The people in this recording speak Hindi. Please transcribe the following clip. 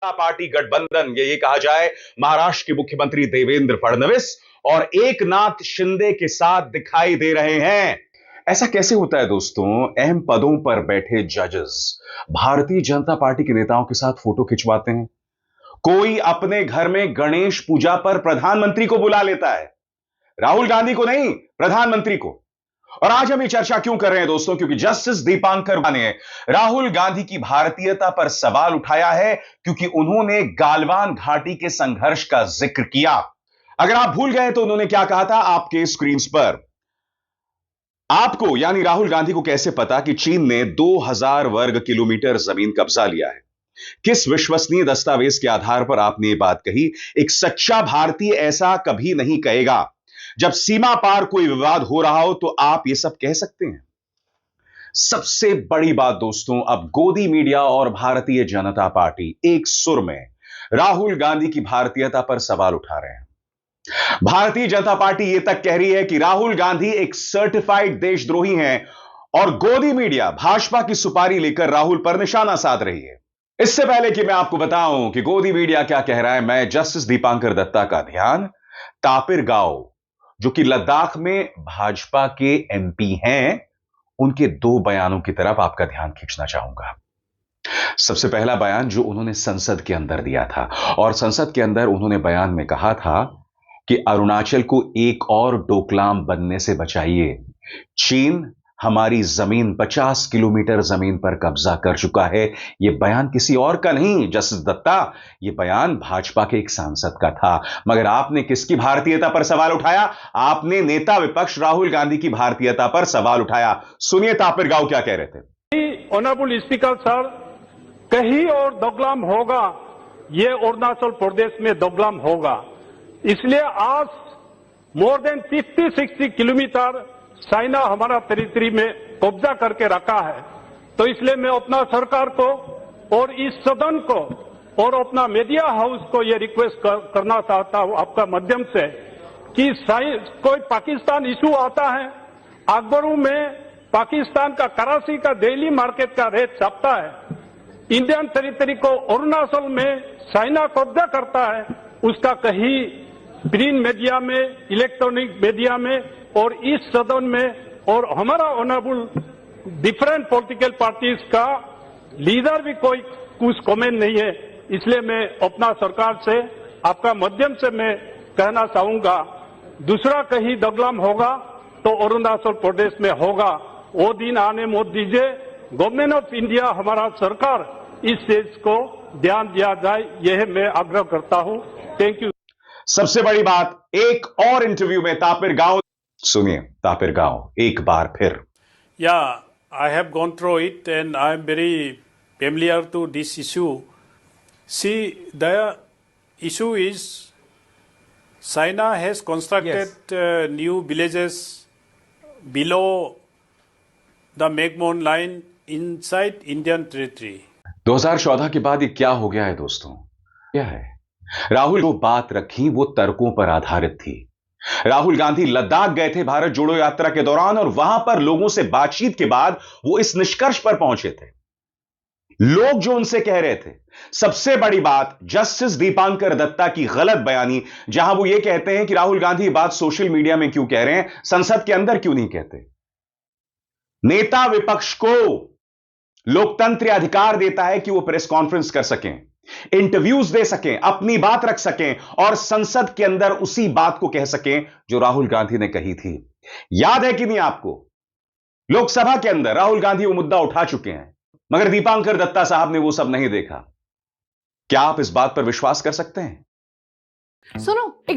पार्टी गठबंधन, ये कहा जाए महाराष्ट्र के मुख्यमंत्री देवेंद्र फडणवीस और एकनाथ शिंदे के साथ दिखाई दे रहे हैं। ऐसा कैसे होता है दोस्तों? अहम पदों पर बैठे जजेस भारतीय जनता पार्टी के नेताओं के साथ फोटो खिंचवाते हैं। कोई अपने घर में गणेश पूजा पर प्रधानमंत्री को बुला लेता है, राहुल गांधी को नहीं, प्रधानमंत्री को। और आज हम ये चर्चा क्यों कर रहे हैं दोस्तों? क्योंकि जस्टिस दीपांकर ने राहुल गांधी की भारतीयता पर सवाल उठाया है, क्योंकि उन्होंने गालवान घाटी के संघर्ष का जिक्र किया। अगर आप भूल गए तो उन्होंने क्या कहा था आपके स्क्रीन पर। आपको यानी राहुल गांधी को कैसे पता कि चीन ने 2000 वर्ग किलोमीटर जमीन कब्जा लिया है? किस विश्वसनीय दस्तावेज के आधार पर आपने यह बात कही? एक सच्चा भारतीय ऐसा कभी नहीं कहेगा। जब सीमा पार कोई विवाद हो रहा हो तो आप यह सब कह सकते हैं। सबसे बड़ी बात दोस्तों, अब गोदी मीडिया और भारतीय जनता पार्टी एक सुर में राहुल गांधी की भारतीयता पर सवाल उठा रहे हैं। भारतीय जनता पार्टी यह तक कह रही है कि राहुल गांधी एक सर्टिफाइड देशद्रोही हैं और गोदी मीडिया भाजपा की सुपारी लेकर राहुल पर निशाना साध रही है। इससे पहले कि मैं आपको बताऊं कि गोदी मीडिया क्या कह रहा है, मैं जस्टिस दीपांकर दत्ता का ध्यान तापिर गाव, जो कि लद्दाख में भाजपा के एमपी हैं, उनके 2 बयानों की तरफ आपका ध्यान खींचना चाहूंगा। सबसे पहला बयान जो उन्होंने संसद के अंदर दिया था, और संसद के अंदर उन्होंने बयान में कहा था कि अरुणाचल को एक और डोकलाम बनने से बचाइए। चीन हमारी जमीन 50 किलोमीटर जमीन पर कब्जा कर चुका है। यह बयान किसी और का नहीं जस्टिस दत्ता, यह बयान भाजपा के एक सांसद का था। मगर आपने किसकी भारतीयता पर सवाल उठाया? आपने नेता विपक्ष राहुल गांधी की भारतीयता पर सवाल उठाया। सुनिए तापिर गाव क्या कह रहे थे। ऑनरेबल स्पीकर सर, कहीं और दोगलाम होगा, यह अरुणाचल प्रदेश में दोगलाम होगा। इसलिए आज मोर देन 50-60 किलोमीटर चाइना हमारा टेरिटरी में कब्जा करके रखा है। तो इसलिए मैं अपना सरकार को और इस सदन को और अपना मीडिया हाउस को यह रिक्वेस्ट करना चाहता हूं आपका माध्यम से कि कोई पाकिस्तान इशू आता है, अखबारों में पाकिस्तान का कराची का डेली मार्केट का रेट छपता है, इंडियन टेरिटरी को अरुणाचल में चाइना कब्जा करता है, उसका कहीं प्रिंट मीडिया में, इलेक्ट्रॉनिक मीडिया में और इस सदन में और हमारा ऑनरेबल डिफरेंट पॉलिटिकल पार्टीज का लीडर भी कोई कुछ कमेंट नहीं है। इसलिए मैं अपना सरकार से आपका माध्यम से मैं कहना चाहूंगा, दूसरा कहीं दगलाम होगा तो अरुणाचल प्रदेश में होगा। वो दिन आने मत दीजिए। गवर्नमेंट ऑफ इंडिया, हमारा सरकार इस चीज को ध्यान दिया जाए, यह मैं आग्रह करता हूं। Thank you. सबसे बड़ी बात, एक और इंटरव्यू में तापिर गाव, सुनिए तापिर गाव एक बार फिर। Yeah, I have gone through it and I am very familiar to this issue. See, the issue is China has constructed new villages below the McMahon line inside Indian territory. 2014 के बाद ये क्या हो गया है दोस्तों? क्या है? राहुल जो बात रखी वो तर्कों पर आधारित थी। राहुल गांधी लद्दाख गए थे भारत जोड़ो यात्रा के दौरान, और वहां पर लोगों से बातचीत के बाद वो इस निष्कर्ष पर पहुंचे थे। लोग जो उनसे कह रहे थे, सबसे बड़ी बात जस्टिस दीपांकर दत्ता की गलत बयानी, जहां वो ये कहते हैं कि राहुल गांधी बात सोशल मीडिया में क्यों कह रहे हैं, संसद के अंदर क्यों नहीं कहते। नेता विपक्ष को लोकतंत्र अधिकार देता है कि वो प्रेस कॉन्फ्रेंस कर सकें, इंटरव्यूज दे सकें, अपनी बात रख सकें और संसद के अंदर उसी बात को कह सकें जो राहुल गांधी ने कही थी। याद है कि नहीं आपको? लोकसभा के अंदर राहुल गांधी वो मुद्दा उठा चुके हैं, मगर दीपांकर दत्ता साहब ने वो सब नहीं देखा। क्या आप इस बात पर विश्वास कर सकते हैं? सुनो, एक